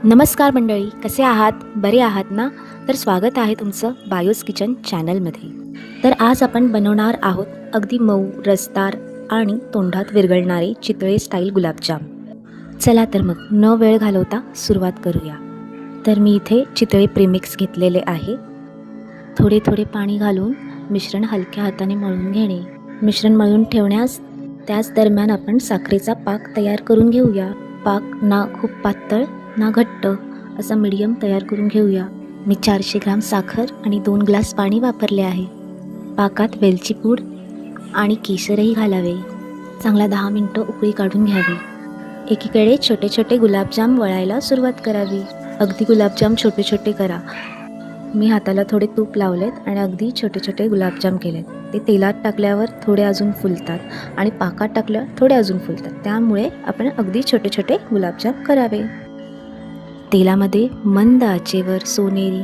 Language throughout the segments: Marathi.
नमस्कार मंडळी, कसे आहात? बरे आहात ना? तर स्वागत आहे तुमचं बायोस किचन चॅनलमध्ये. तर आज आपण बनवणार आहोत अगदी मऊ, रसदार आणि तोंडात विरघळणारे चितळे स्टाईल गुलाबजाम. चला तर मग न वेळ घालवता सुरुवात करूया. तर मी इथे चितळे प्रीमिक्स घेतलेले आहे. थोडे थोडे पाणी घालून मिश्रण हलक्या हाताने मळून घेणे. मिश्रण मळून ठेवण्यास त्याच दरम्यान आपण साखरेचा पाक तयार करून घेऊया. पाक ना खूप पातळ ना घट्ट असा मीडियम तयार करून घेऊया. मी 400 ग्राम साखर आणि 2 ग्लास पाणी वापरले आहे. पाकात वेलची पूड आणि केशरही घालावे. चांगला 10 मिनटं उकळी काढून घ्यावी. एकीकडे छोटे छोटे गुलाबजाम वळायला सुरुवात करावी. अगदी गुलाबजाम छोटे छोटे करा. मी हाताला थोडे तूप लावलेत आणि अगदी छोटे छोटे गुलाबजाम केलेत. ते तेलात टाकल्यावर थोडे अजून फुलतात आणि पाकात टाकल्यावर थोडे अजून फुलतात. त्यामुळे आपण अगदी छोटे छोटे गुलाबजाम करावे. तेलामध्ये मंद आचेवर सोनेरी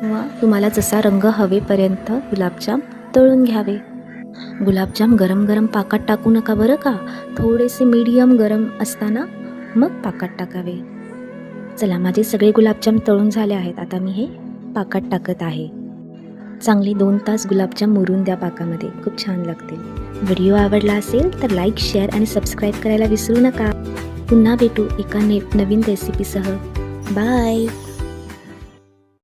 किंवा तुम्हाला जसा रंग हवेपर्यंत गुलाबजाम तळून घ्यावे. गुलाबजाम गरम गरम पाकात टाकू नका बरं का. थोडेसे मीडियम गरम असताना मग पाकात टाकावे. चला, माझे सगळे गुलाबजाम तळून झाले आहेत. आता मी हे पाकात टाकत आहे. चांगले 2 तास गुलाबजाम मुरून द्या पाकामध्ये, खूप छान लागतील. व्हिडिओ आवडला असेल तर लाईक, शेअर आणि सबस्क्राईब करायला विसरू नका. पुन्हा भेटू एका नवीन रेसिपीसह. बाय.